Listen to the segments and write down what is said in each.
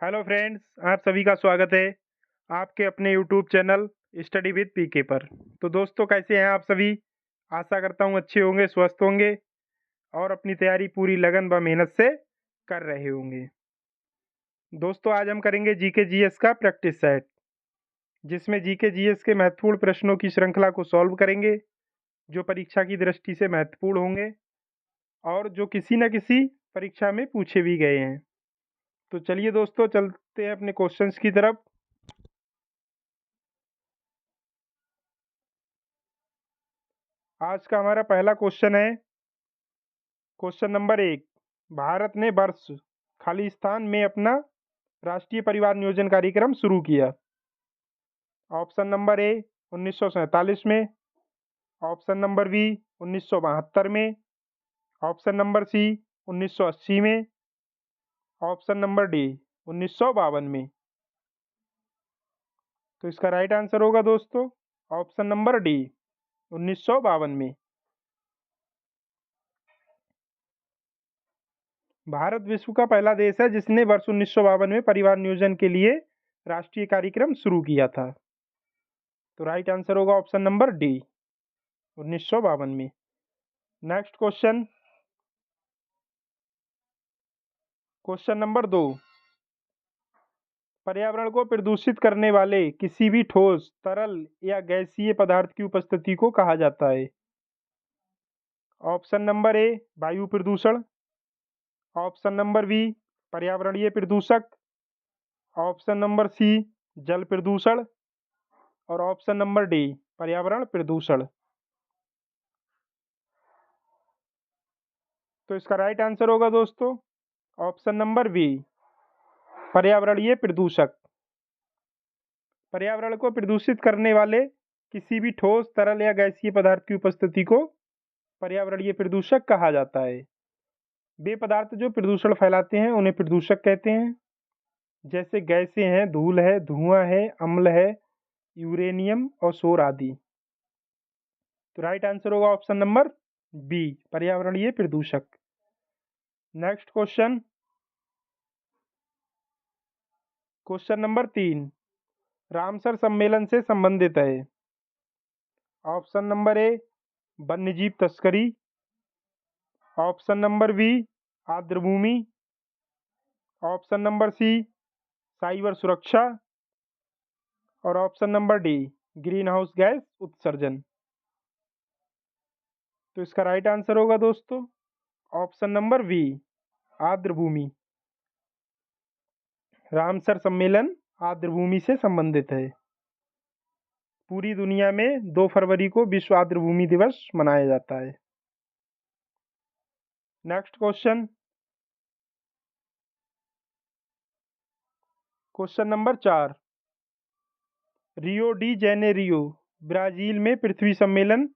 Hello friends, आप सभी का स्वागत है आपके अपने यूट्यूब चैनल स्टडी विद पीके पर। तो दोस्तों, कैसे हैं आप सभी? आशा करता हूं अच्छे होंगे, स्वस्थ होंगे और अपनी तैयारी पूरी लगन व मेहनत से कर रहे होंगे। दोस्तों, आज हम करेंगे जीके जीएस का प्रैक्टिस सेट, जिसमें जीके जीएस के महत्वपूर्ण प्रश्नों की श्रृंखला को सॉल्व करेंगे, जो परीक्षा की दृष्टि से महत्वपूर्ण होंगे और जो किसी न किसी परीक्षा में पूछे भी गए हैं। तो चलिए दोस्तों, चलते हैं अपने क्वेश्चंस की तरफ। आज का हमारा पहला क्वेश्चन है, क्वेश्चन नंबर 1। भारत ने वर्ष खाली स्थान में अपना राष्ट्रीय परिवार नियोजन कार्यक्रम शुरू किया। ऑप्शन नंबर ए 1947 में, ऑप्शन नंबर बी 1972 में, ऑप्शन नंबर सी 1980 में, ऑप्शन नंबर डी 1952 में। तो इसका राइट आंसर होगा दोस्तों ऑप्शन नंबर डी 1952 में। भारत विश्व का पहला देश है जिसने वर्ष 1952 में परिवार नियोजन के लिए राष्ट्रीय कार्यक्रम शुरू किया था। तो राइट आंसर होगा ऑप्शन नंबर डी 1952 में। Next question, question number 2। पर्यावरण को प्रदूषित करने वाले किसी भी ठोस, तरल या गैसीय पदार्थ की उपस्थिति को कहा जाता है। ऑप्शन नंबर ए वायु प्रदूषण, ऑप्शन नंबर बी पर्यावरणीय प्रदूषक, ऑप्शन नंबर सी जल प्रदूषण और ऑप्शन नंबर डी पर्यावरण प्रदूषण। तो इसका राइट आंसर होगा दोस्तों ऑप्शन नंबर बी पर्यावरणीय प्रदूषक। पर्यावरण को प्रदूषित करने वाले किसी भी ठोस, तरल या गैसीय पदार्थ की उपस्थिति को पर्यावरणीय प्रदूषक कहा जाता है। वे पदार्थ जो प्रदूषण फैलाते हैं उन्हें प्रदूषक कहते हैं, जैसे गैसें हैं, धूल है, धुआं है, अम्ल है, यूरेनियम और शोर आदि। तो राइट आंसर होगा ऑप्शन नंबर बी पर्यावरणीय प्रदूषक। Next question, question number 3 Ramsar सम्मेलन से संबंधित है। ऑप्शन नंबर ए वन्यजीव तस्करी, ऑप्शन नंबर बी आर्द्रभूमि, ऑप्शन नंबर सी साइबर सुरक्षा और option number D green house gas उत्सर्जन। तो इसका राइट आंसर होगा दोस्तों ऑप्शन नंबर बी आर्द्रभूमि। रामसर सम्मेलन आर्द्रभूमि से संबंधित है। पूरी दुनिया में 2 फरवरी को विश्व आर्द्रभूमि दिवस मनाया जाता है। Next question, question number 4। Rio de Janeiro Brazil में पृथ्वी सम्मेलन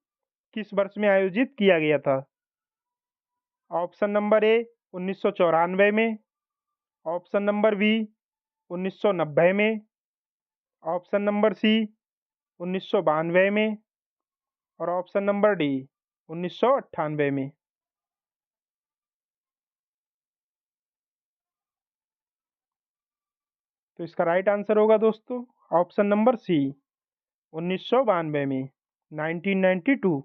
किस वर्ष में आयोजित किया गया था? ऑप्शन नंबर ए 1994 में, ऑप्शन नंबर बी 1990 में, ऑप्शन नंबर सी 1992 में और ऑप्शन नंबर डी 1998 में। तो इसका राइट आंसर होगा दोस्तों ऑप्शन नंबर सी 1992 में, 1992।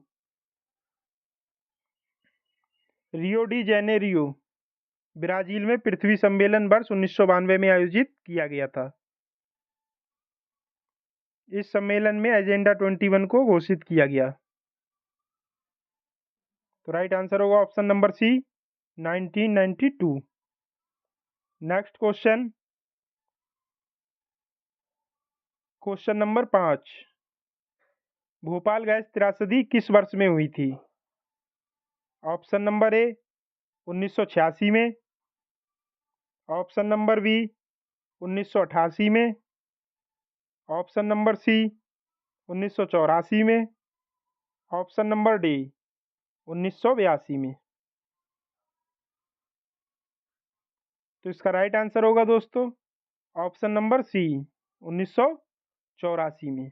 रियो डी जेनेरियो ब्राजील में पृथ्वी सम्मेलन वर्ष 1992 में आयोजित किया गया था। इस सम्मेलन में एजेंडा 21 को घोषित किया गया। तो राइट आंसर होगा option number C 1992। Next question, question number 5। Bhopal gas त्रासदी किस वर्ष में हुई थी? ऑप्शन नंबर ए 1986 में, ऑप्शन नंबर बी 1988 में, ऑप्शन नंबर सी 1984 में, ऑप्शन नंबर डी 1982 में। तो इसका राइट आंसर होगा दोस्तों ऑप्शन नंबर सी 1984 में।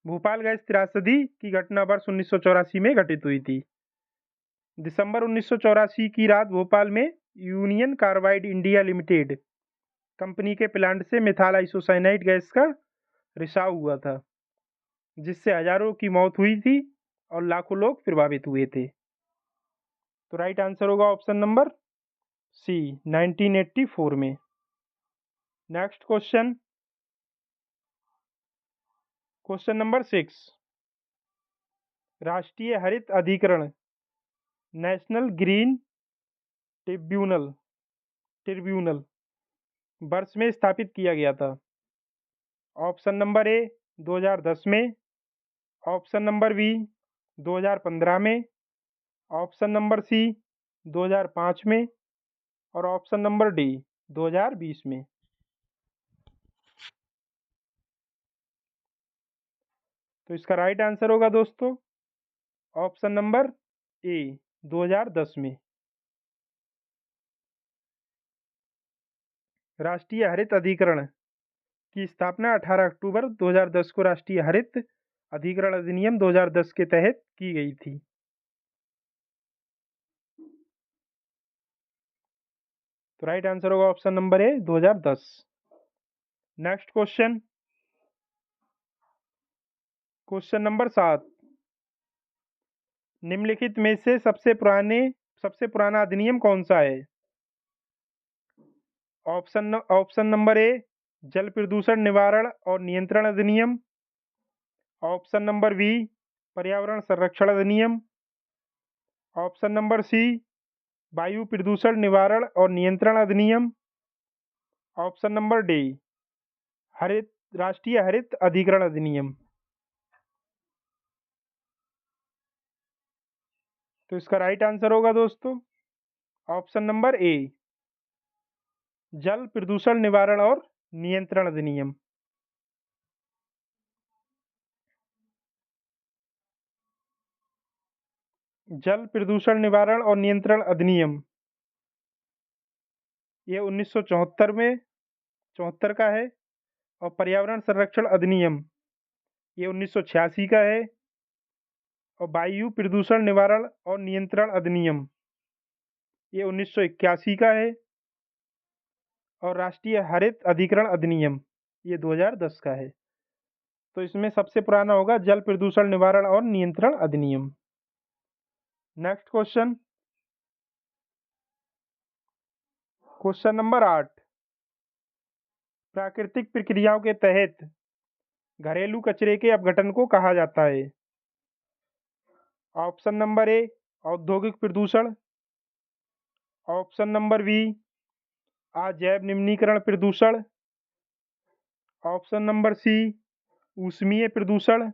भोपाल गैस त्रासदी की घटना वर्ष 1984 में घटित हुई थी। दिसंबर 1984 की रात भोपाल में union carbide India limited company के प्लांट से मिथाइल आइसोसाइनाइड गैस का रिसाव हुआ था, जिससे हजारों की मौत हुई थी और लाखों लोग प्रभावित हुए थे। तो राइट आंसर होगा ऑप्शन नंबर सी, 1984 में। Next question, question number 6। राष्ट्रीय हरित अधिकरण नेशनल ग्रीन ट्रिब्यूनल ट्रिब्यूनल वर्ष में स्थापित किया गया था? ऑप्शन नंबर ए 2010 में, ऑप्शन नंबर बी 2015 में, ऑप्शन नंबर सी 2005 में और ऑप्शन नंबर डी 2020 में। तो इसका राइट आंसर होगा दोस्तों ऑप्शन नंबर ए 2010 में। राष्ट्रीय हरित अधिकरण की स्थापना 18 अक्टूबर 2010 को राष्ट्रीय हरित अधिकरण अधिनियम 2010 के तहत की गई थी। तो राइट आंसर होगा ऑप्शन नंबर ए 2010। Next question, question number 7। निम्नलिखित में से सबसे पुराना अधिनियम कौन सा है? ऑप्शन नंबर ए जल प्रदूषण निवारण और नियंत्रण अधिनियम, ऑप्शन नंबर बी पर्यावरण संरक्षण अधिनियम, ऑप्शन नंबर सी वायु प्रदूषण निवारण और नियंत्रण अधिनियम, ऑप्शन नंबर डी राष्ट्रीय हरित अधिकरण अधिनियम। तो इसका राइट आंसर होगा दोस्तों ऑप्शन नंबर ए जल प्रदूषण निवारण और नियंत्रण अधिनियम। जल प्रदूषण निवारण और नियंत्रण अधिनियम ये 1974 का है और पर्यावरण संरक्षण अधिनियम ये 1986 का है और वायु प्रदूषण निवारण और नियंत्रण अधिनियम ये 1981 का है और राष्ट्रीय हरित अधिकरण अधिनियम ये 2010 का है। तो इसमें सबसे पुराना होगा जल प्रदूषण निवारण और नियंत्रण अधिनियम। Next question, question number 8। प्राकृतिक प्रक्रियाओं के तहत घरेलू कचरे के अपघटन को कहा जाता है? ऑप्शन नंबर ए औद्योगिक प्रदूषण, ऑप्शन नंबर बी अजैव निम्नीकरण प्रदूषण, ऑप्शन नंबर सी ऊष्मीय प्रदूषण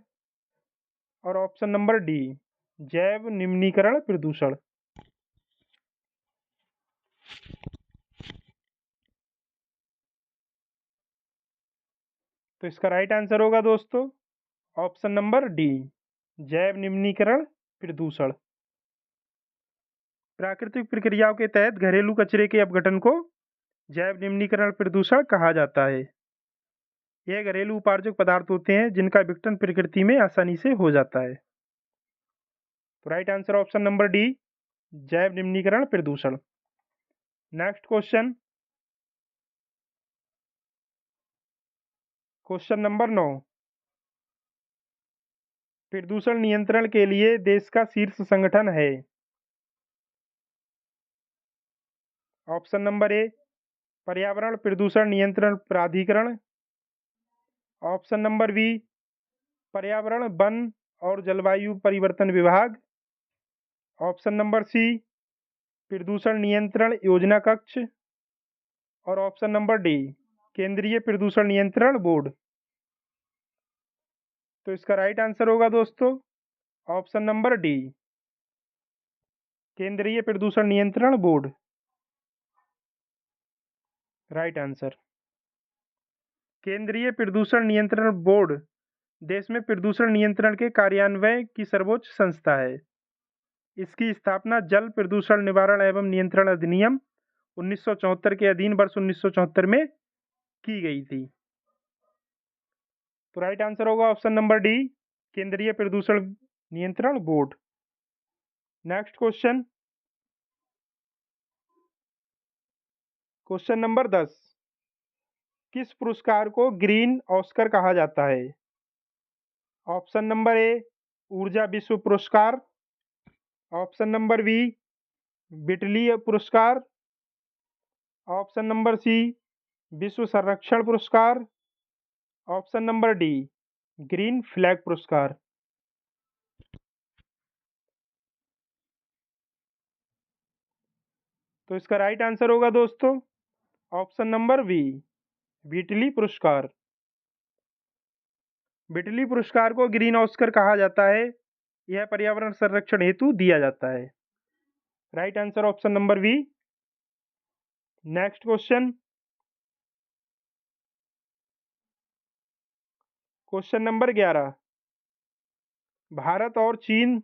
और ऑप्शन नंबर डी जैव निम्नीकरण प्रदूषण। तो इसका राइट आंसर होगा दोस्तों ऑप्शन नंबर डी जैव निम्नीकरण प्रदूषण। प्राकृतिक प्रक्रियाओं के तहत घरेलू कचरे के अपघटन को जैव निम्नीकरण प्रदूषण कहा जाता है। यह घरेलू उपार्जक पदार्थ होते हैं जिनका विघटन प्रकृति में आसानी से हो जाता है। तो right answer option number D जैव निम्नीकरण प्रदूषण। Next question, question number 9। प्रदूषण नियंत्रण के लिए देश का शीर्ष संगठन है? ऑप्शन नंबर ए पर्यावरण प्रदूषण नियंत्रण प्राधिकरण, ऑप्शन नंबर बी पर्यावरण वन और जलवायु परिवर्तन विभाग, ऑप्शन नंबर सी प्रदूषण नियंत्रण योजना कक्ष और ऑप्शन नंबर डी केंद्रीय प्रदूषण नियंत्रण बोर्ड। तो इसका राइट आंसर होगा दोस्तों ऑप्शन नंबर डी केंद्रीय प्रदूषण नियंत्रण बोर्ड। Right answer. केंद्रीय प्रदूषण नियंत्रण बोर्ड देश में प्रदूषण नियंत्रण के कार्यान्वयन की सर्वोच्च संस्था है। इसकी स्थापना जल प्रदूषण निवारण एवं नियंत्रण अधिनियम 1974 के अधीन वर्ष 1974 में की गई थी। तो राइट आंसर होगा ऑप्शन नंबर डी केंद्रीय प्रदूषण नियंत्रण board. Next question, question number 10, किस पुरस्कार को ग्रीन ऑस्कर कहा जाता है? ऑप्शन नंबर ए, ऊर्जा विश्व पुरस्कार। ऑप्शन नंबर बी, बिटली पुरस्कार। ऑप्शन नंबर सी, विश्व संरक्षण पुरस्कार। Option number D, green flag पुरस्कार। तो इसका राइट आंसर होगा दोस्तों ऑप्शन नंबर बी, बिटली पुरस्कार। बिटली पुरस्कार को ग्रीन ऑस्कर कहा जाता है। यह पर्यावरण संरक्षण हेतु दिया जाता है। Right answer option number B. Next question, question number 11, Bharat और चीन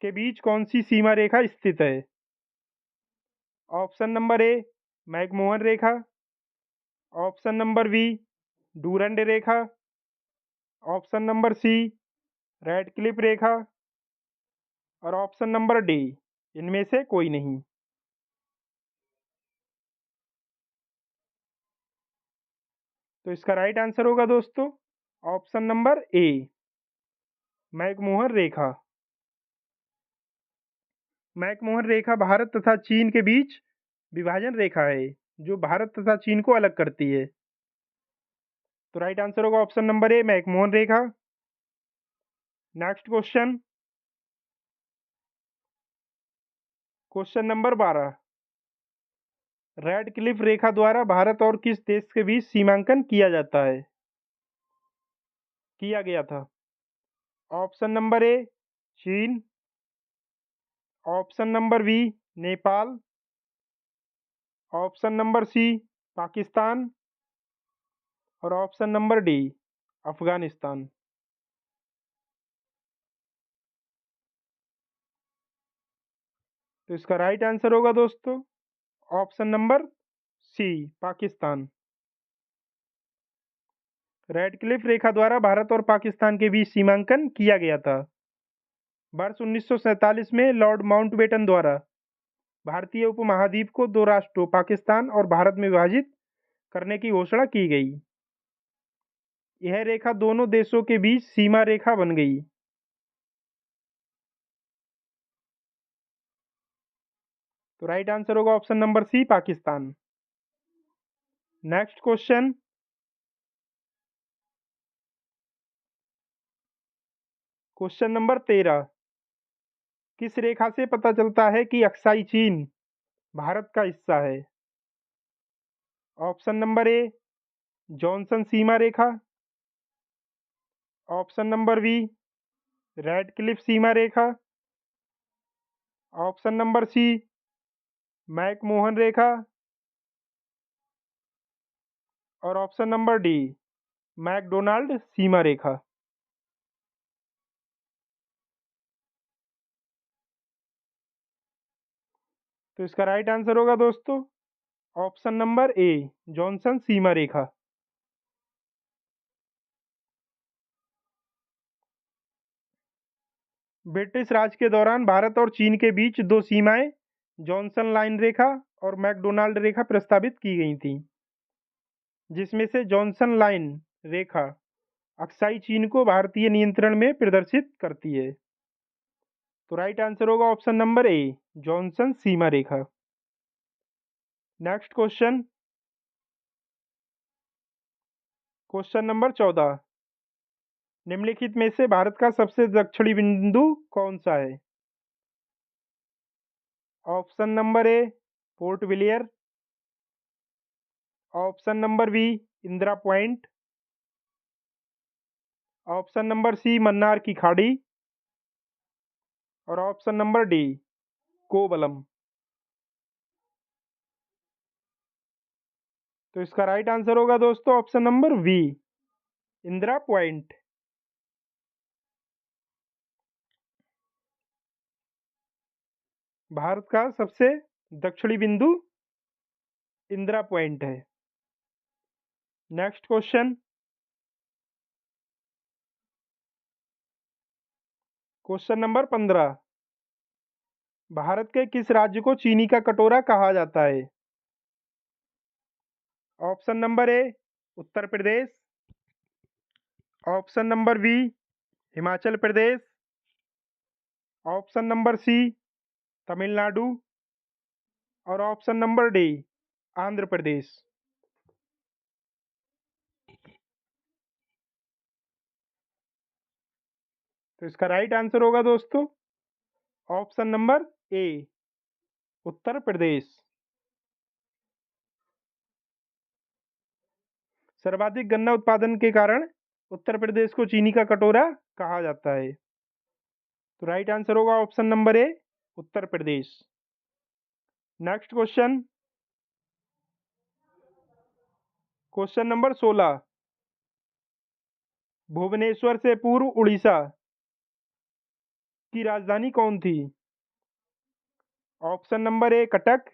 के बीच कौन सी सीमा रेखा स्थित है? ऑप्शन नंबर ए, मैकमोहन रेखा। ऑप्शन नंबर बी, डूरंड रेखा। ऑप्शन नंबर सी, रेडक्लिफ रेखा। और ऑप्शन नंबर डी, इनमें से कोई नहीं। तो इसका राइट आंसर होगा दोस्तों ऑप्शन नंबर ए, मैकमोहन रेखा। मैकमोहन रेखा भारत तथा चीन के बीच विभाजन रेखा है, जो भारत तथा चीन को अलग करती है। तो राइट आंसर होगा ऑप्शन नंबर ए, मैकमोहन रेखा। Next question, question number 12, Radcliffe रेखा द्वारा भारत और किस देश के बीच सीमांकन किया जाता है, किया गया था? ऑप्शन नंबर ए, चीन। Option number B, Nepal. Option number C, Pakistan. और ऑप्शन नंबर डी, अफगानिस्तान। तो इसका राइट आंसर होगा दोस्तों option number C, Pakistan. Radcliffe रेखा द्वारा भारत और पाकिस्तान के बीच सीमांकन किया गया था। वर्ष 1947 में लॉर्ड माउंटबेटन द्वारा भारतीय उपमहाद्वीप को दो राष्ट्रों पाकिस्तान और भारत में विभाजित करने की घोषणा की गई। यह रेखा दोनों देशों के बीच सीमा रेखा बन गई। तो राइट आंसर होगा option number C, Pakistan. Next question, question number 13, किस रेखा से पता चलता है कि अक्साई चीन भारत का हिस्सा है? ऑप्शन नंबर ए, जॉनसन सीमा रेखा। Option number B, Radcliffe सीमा रेखा। ऑप्शन नंबर सी, मैकमोहन रेखा। और ऑप्शन नंबर डी, मैकडोनाल्ड सीमा रेखा। तो इसका राइट आंसर होगा दोस्तों ऑप्शन नंबर ए, जॉनसन सीमा रेखा। ब्रिटिश राज के दौरान भारत और चीन के बीच दो सीमाएं जॉनसन लाइन रेखा और मैकडोनाल्ड रेखा प्रस्तावित की गई थी, जिसमें से जॉनसन लाइन रेखा अक्साई चीन को भारतीय नियंत्रण में प्रदर्शित करती है। तो राइट आंसर होगा ऑप्शन नंबर ए, जॉनसन सीमा रेखा। नेक्स्ट क्वेश्चन, क्वेश्चन नंबर 14, निम्नलिखित में से भारत का सबसे दक्षिणी बिंदु कौन सा है? Option number A, Port Villier. Option number B, Indira Point. Option number C, Mannar की खाड़ी। और ऑप्शन नंबर डी, कोवलम। तो इसका राइट आंसर होगा दोस्तों option number B, Indira Point. Bharat का सबसे दक्षिणी बिंदु इंदिरा पॉइंट है। Next question, question number 15, Bharat के किस राज्य को चीनी का कटोरा कहा जाता है? Option number A Uttar Pradesh, option number B Himachal Pradesh, option number C Tamil Nadu और option number D Andhra Pradesh. तो इसका राइट आंसर होगा दोस्तों ऑप्शन नंबर ए उत्तर प्रदेश। सर्वाधिक गन्ना उत्पादन के कारण उत्तर प्रदेश को चीनी का कटोरा कहा जाता है। तो राइट आंसर होगा option number A Uttar Pradesh. Next question, question number 16, Bhubaneswar से पूर्व उड़ीसा की राजधानी कौन थी? Option number A Cuttack,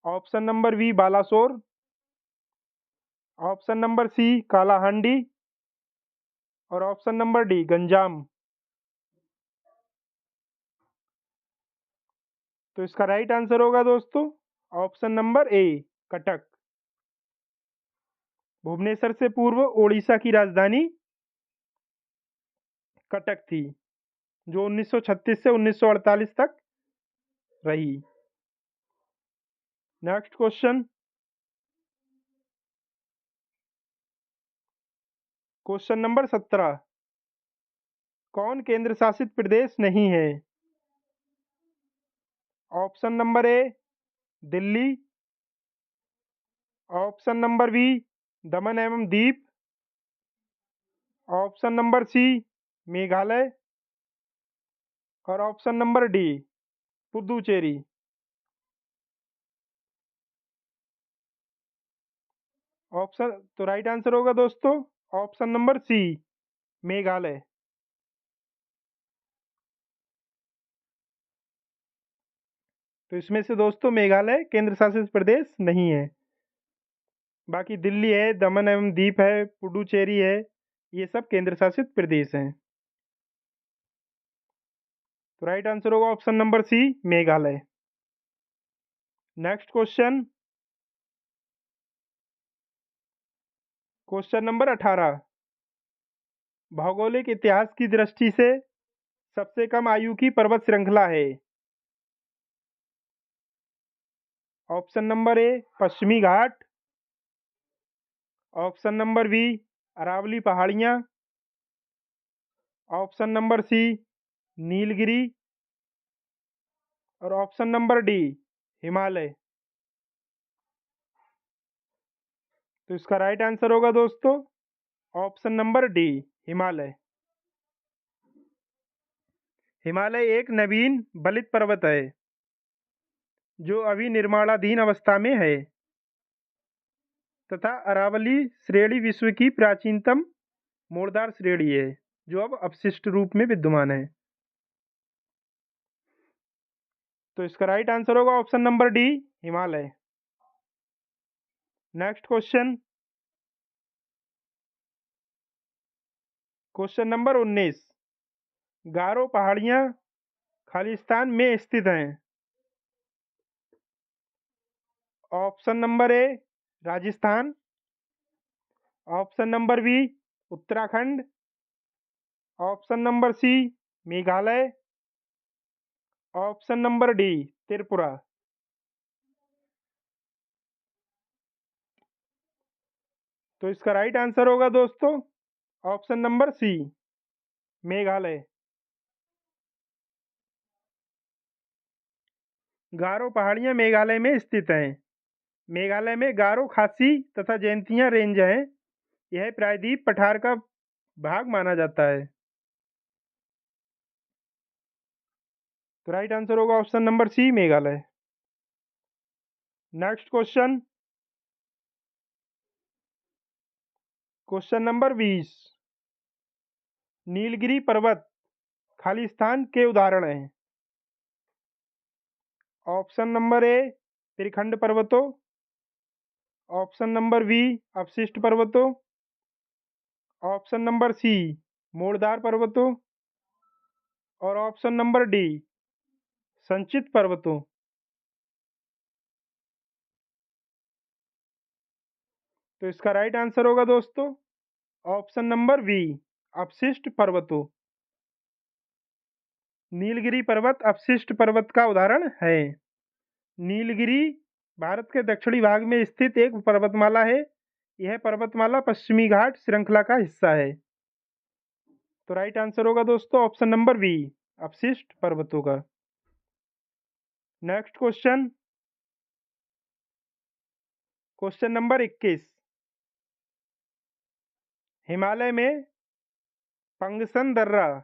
option number B Balasore, option number C Kalahandi और ऑप्शन नंबर डी गंजाम। तो इसका राइट आंसर होगा दोस्तों option number A Cuttack. Bhubaneswar से पूर्व ओडिशा की राजधानी कटक थी, जो 1936 से 1948 तक रही। नेक्स्ट क्वेश्चन, क्वेश्चन नंबर 17, कौन केंद्र शासित प्रदेश नहीं है? Option number A Delhi, option number B Daman एवं Diu, option number C Meghalaya और option number D Puducherry. Option तो राइट आंसर होगा दोस्तों ऑप्शन नंबर सी मेघालय। तो इसमें से दोस्तों मेघालय केंद्र शासित प्रदेश नहीं है। बाकी दिल्ली है, दमन एवं दीप है, पुडुचेरी है, ये सब केंद्र शासित प्रदेश हैं। तो राइट आंसर होगा option number C Meghalaya. Next question, question number 18, भौगोलिक इतिहास की दृष्टि से सबसे कम आयु की पर्वत श्रृंखला है? ऑप्शन नंबर ए पश्चिमी घाट, ऑप्शन नंबर बी अरावली पहाड़ियाँ, ऑप्शन नंबर सी नीलगिरी और ऑप्शन नंबर डी हिमालय। तो इसका राइट आंसर होगा दोस्तों option number D Himalaya. Himalaya एक नवीन बलित पर्वत है जो अभी निर्माणाधीन अवस्था में है तथा अरावली श्रेणी विश्व की प्राचीनतम मोड़दार श्रेणी है जो अब अपशिष्ट रूप में विद्यमान है। तो इसका राइट आंसर होगा option number D Himalaya. Next question, question number 19, Garo पहाड़ियाँ खालिस्तान में स्थित हैं? Option number A Rajasthan, option number B Uttarakhand, option number C Meghalaya, option number D Tripura. तो इसका राइट आंसर होगा दोस्तों option number C Meghalaya. Garo पहाड़ियाँ मेघालय में स्थित हैं। मेघालय में गारो खासी तथा जैंतिया रेंज हैं। यह प्रायद्वीप पठार का भाग माना जाता है। तो राइट आंसर होगा option number C Meghalaya. Next question, question number 20, Nilgiri पर्वत खालिस्तान के उदाहरण हैं? ऑप्शन नंबर ए त्रिखंड पर्वतों, ऑप्शन नंबर बी अपशिष्ट पर्वतों, ऑप्शन नंबर सी मोड़दार पर्वतों और ऑप्शन नंबर डी संचित पर्वतों। तो इसका राइट आंसर होगा दोस्तों ऑप्शन नंबर बी, अपशिष्ट पर्वतों। नीलगिरी पर्वत अपशिष्ट पर्वत का उदाहरण है। नीलगिरी भारत के दक्षिणी भाग में स्थित एक पर्वतमाला है। यह पर्वतमाला पश्चिमी घाट श्रृंखला का हिस्सा है। तो राइट आंसर होगा दोस्तों ऑप्शन नंबर बी, अपशिष्ट पर्वतों का। Next question, question number 21। Himalaya में पंगसन दर्रा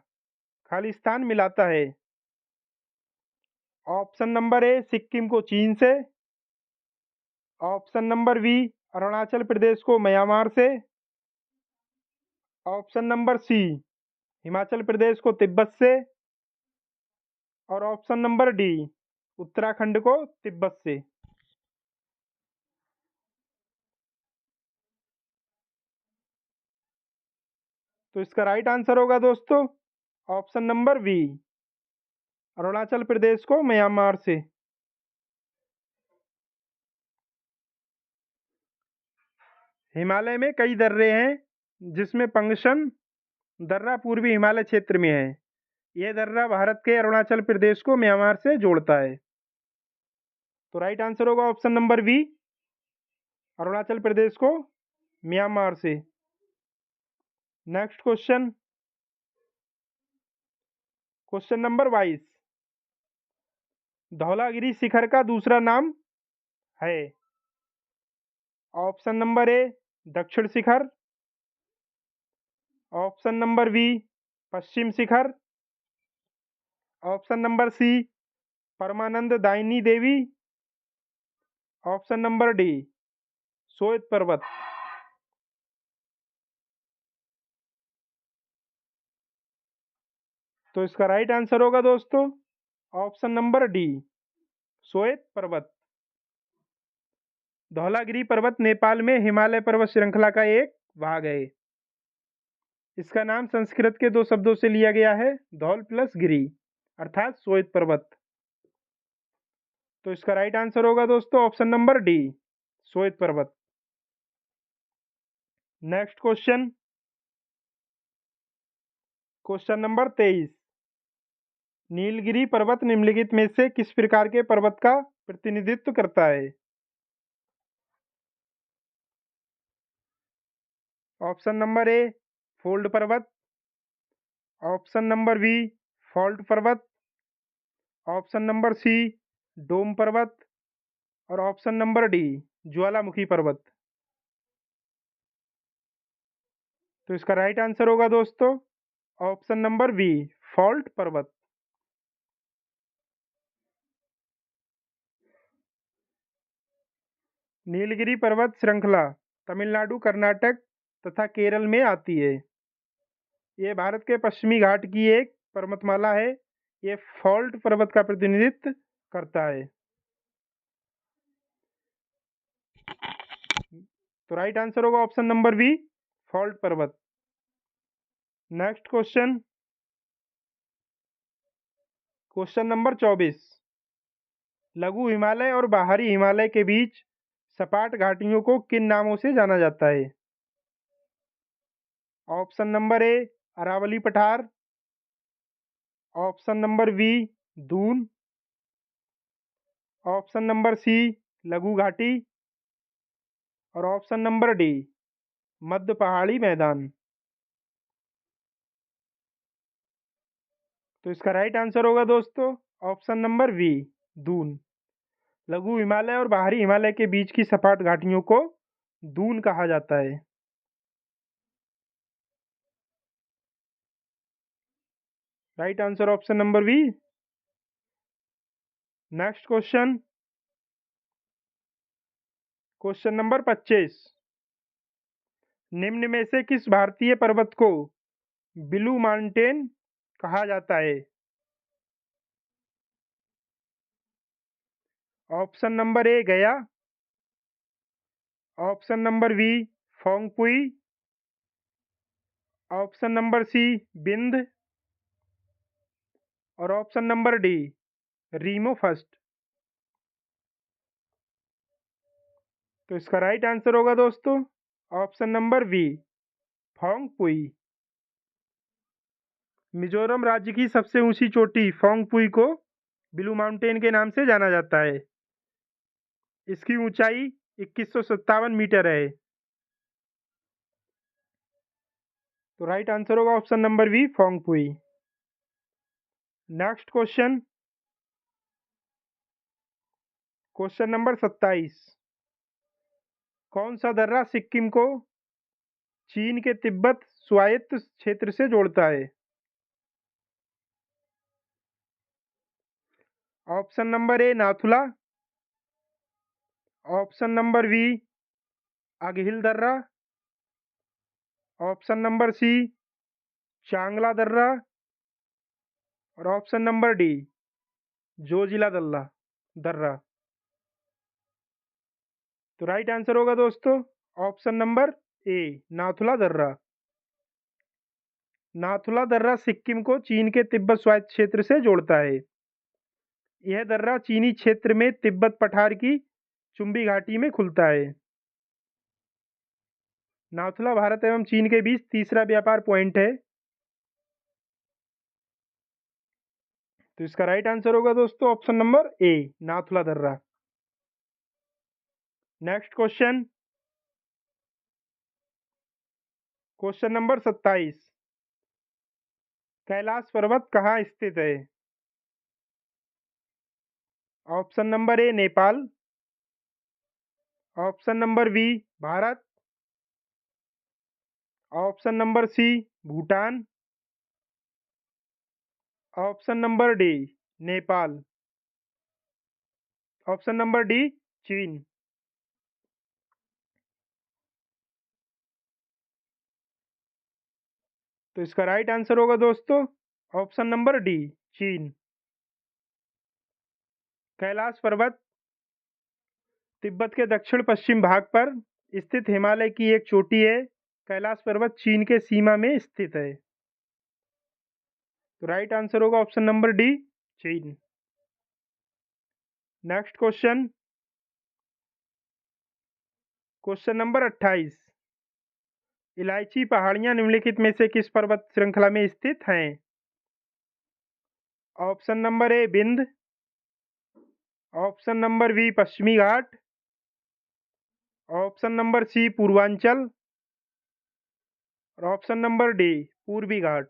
खालिस्तान मिलाता है। ऑप्शन नंबर ए, सिक्किम को चीन से। Option number B, Arunachal Pradesh को म्यांमार से। ऑप्शन नंबर सी, हिमाचल प्रदेश को तिब्बत से। और ऑप्शन नंबर डी, उत्तराखंड को तिब्बत से। तो इसका राइट आंसर होगा दोस्तों option number B, Arunachal Pradesh को म्यांमार से। हिमालय में कई दर्रे हैं, जिसमें पंगशन दर्रा पूर्वी हिमालय क्षेत्र में है। यह दर्रा भारत के अरुणाचल प्रदेश को म्यांमार से जोड़ता है। तो राइट आंसर होगा option number B, Arunachal Pradesh को म्यांमार से। Next question, question number 22। Dhaulagiri शिखर का दूसरा नाम है। ऑप्शन नंबर ए, दक्षिण शिखर। ऑप्शन नंबर बी, पश्चिम शिखर। ऑप्शन नंबर सी, परमानंद दायनी देवी। ऑप्शन नंबर डी, श्वेत पर्वत। तो इसका राइट आंसर होगा दोस्तों ऑप्शन नंबर डी, श्वेत पर्वत। धौलागिरी पर्वत नेपाल में हिमालय पर्वत श्रृंखला का एक भाग है। इसका नाम संस्कृत के दो शब्दों से लिया गया है, धौल प्लस गिरी, अर्थात श्वेत पर्वत। तो इसका राइट आंसर होगा दोस्तों ऑप्शन नंबर डी, श्वेत पर्वत। Next question, question number 23। Nilgiri पर्वत निम्नलिखित में से किस प्रकार के पर्वत का प्रतिनिधित्व करता है। ऑप्शन नंबर ए, फोल्ड पर्वत। ऑप्शन नंबर बी, फॉल्ट पर्वत। ऑप्शन नंबर सी, डोम पर्वत। और ऑप्शन नंबर डी, ज्वालामुखी पर्वत। तो इसका राइट आंसर होगा दोस्तों ऑप्शन नंबर बी, फॉल्ट पर्वत। नीलगिरी पर्वत श्रृंखला तमिलनाडु, कर्नाटक तथा केरल में आती है। ये भारत के पश्चिमी घाट की एक पर्वतमाला है। ये फॉल्ट पर्वत का प्रतिनिधित्व करता है। तो राइट आंसर होगा ऑप्शन नंबर बी, फॉल्ट पर्वत। Next question, question number 24। लघु हिमालय और बाहरी हिमालय के बीच सपाट घाटियों को किन नामों से जाना जाता है। ऑप्शन नंबर ए, अरावली पठार। Option number B, Doon. Option number C, लघु घाटी। और ऑप्शन नंबर डी, मध्य पहाड़ी मैदान। तो इसका राइट आंसर होगा दोस्तों ऑप्शन नंबर बी, दून। लघु हिमालय और बाहरी हिमालय के बीच की सपाट घाटियों को दून कहा जाता है। Right answer option number B. Next question, question number 25। निम्न में से किस भारतीय पर्वत को ब्लू माउंटेन कहा जाता है। Option number A, Gaya. Option number B, Phawngpui. Option number C, Bind. और option number D, Rimo first. तो इसका राइट आंसर होगा दोस्तों option number B Phawngpui. Mizoram राज्य की सबसे ऊंची चोटी फोंगपुई को ब्लू माउंटेन के नाम से जाना जाता है। इसकी ऊंचाई 2157 मीटर है। तो राइट आंसर होगा option number B Phawngpui. Next question, question number 27। कौन सा दर्रा सिक्किम को चीन के तिब्बत स्वायत्त क्षेत्र से जोड़ता है? Option number A Nathula, option number B Aghil दर्रा, ऑप्शन नंबर सी चांगला दर्रा और ऑप्शन नंबर डी जोजिला दल्ला दर्रा। तो राइट आंसर होगा दोस्तों ऑप्शन नंबर ए नाथुला दर्रा। नाथुला दर्रा सिक्किम को चीन के तिब्बत स्वायत्त क्षेत्र से जोड़ता है। यह दर्रा चीनी क्षेत्र में तिब्बत पठार की चुंबी घाटी में खुलता है। नाथुला भारत एवं चीन के बीच तीसरा व्यापार पॉइंट है। तो इसका राइट आंसर होगा दोस्तों ऑप्शन नंबर ए नाथुला दर्रा। Next question, question number 27। Kailash पर्वत कहाँ स्थित है? Option number A Nepal, option number B Bharat, option number C Bhutan, option number D Nepal, option number D चीन। तो इसका राइट आंसर होगा दोस्तों ऑप्शन नंबर डी चीन। कैलाश पर्वत तिब्बत के दक्षिण पश्चिम भाग पर स्थित हिमालय की एक चोटी है। कैलाश पर्वत चीन के सीमा में स्थित है। तो राइट आंसर होगा ऑप्शन नंबर डी चीन। Next question, question number 28। इलायची पहाड़ियां निम्नलिखित में से किस पर्वत श्रृंखला में स्थित हैं? ऑप्शन नंबर ए बिंद, ऑप्शन नंबर बी पश्चिमी घाट, ऑप्शन नंबर सी पूर्वांचल और ऑप्शन नंबर डी पूर्वी घाट।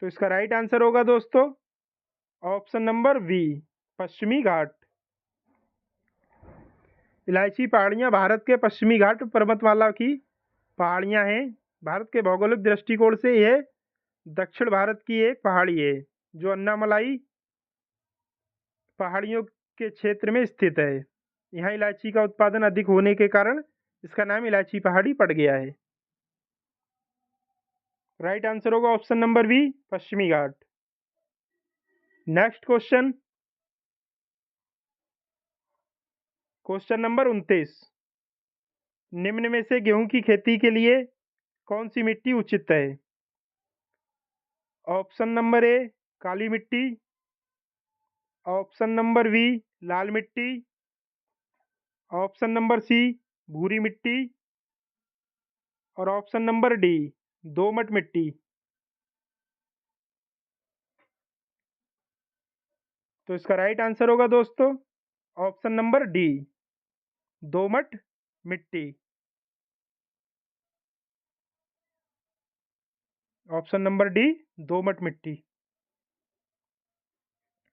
तो इसका राइट आंसर होगा दोस्तों ऑप्शन नंबर बी पश्चिमी घाट। इलायची पहाड़ियां भारत के पश्चिमी घाट पर्वतमाला की पहाड़ियां हैं। भारत के भौगोलिक दृष्टिकोण से यह दक्षिण भारत की एक पहाड़ी है जो अन्नामलाई पहाड़ियों के क्षेत्र में स्थित है। यहाँ इलायची का उत्पादन अधिक होने के कारण इसका नाम इलायची पहाड़ी पड़ गया है। राइट आंसर होगा ऑप्शन नंबर बी पश्चिमी घाट। Next question, question number 29। निम्न में से गेहूं की खेती के लिए कौन सी मिट्टी उचित है? ऑप्शन नंबर ए काली मिट्टी, ऑप्शन नंबर बी लाल मिट्टी, ऑप्शन नंबर सी भूरी मिट्टी और ऑप्शन नंबर डी दोमट मिट्टी। तो इसका राइट आंसर होगा दोस्तों ऑप्शन नंबर डी दोमट मिट्टी। ऑप्शन नंबर डी दोमट मिट्टी।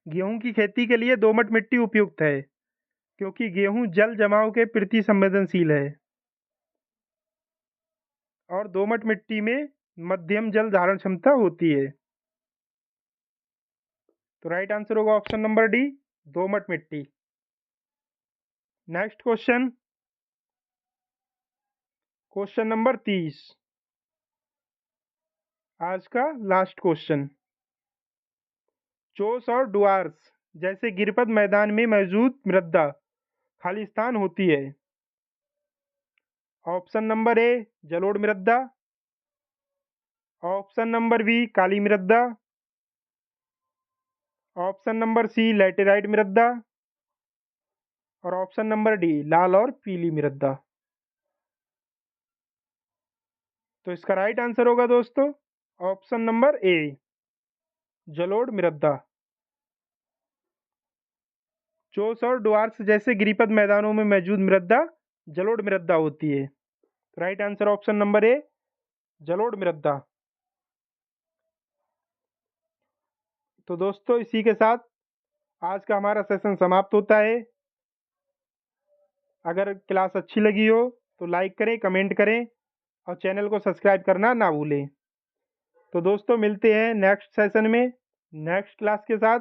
गेहूं की खेती के लिए दोमट मिट्टी उपयुक्त है क्योंकि गेहूं जल जमाव के प्रति संवेदनशील है और दोमट मिट्टी में मध्यम जल धारण क्षमता होती है। तो राइट आंसर होगा ऑप्शन नंबर डी दोमट मिट्टी। Next question, question number 30। आज का लास्ट क्वेश्चन। चोस और डुआर्स जैसे गिरपद मैदान में मौजूद मृदा खालिस्तान होती है। ऑप्शन नंबर ए जलोढ़ मृदा, ऑप्शन नंबर बी काली मृदा, ऑप्शन नंबर सी लैटेराइट मृदा, और ऑप्शन नंबर डी लाल और पीली मृदा। तो इसका राइट आंसर होगा दोस्तों ऑप्शन नंबर ए जलोढ़ मृदा। चोस और डुआर्स जैसे गिरिपद मैदानों में मौजूद मृदा जलोढ़ मृदा होती है। राइट आंसर ऑप्शन नंबर ए जलोढ़ मृदा। तो दोस्तों इसी के साथ आज का हमारा सेशन समाप्त होता है। अगर क्लास अच्छी लगी हो तो लाइक करें, कमेंट करें और चैनल को सब्सक्राइब करना ना भूलें। तो दोस्तों मिलते हैं नेक्स्ट सेशन में नेक्स्ट क्लास के साथ।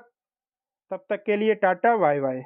तब तक के लिए टाटा बाय बाय।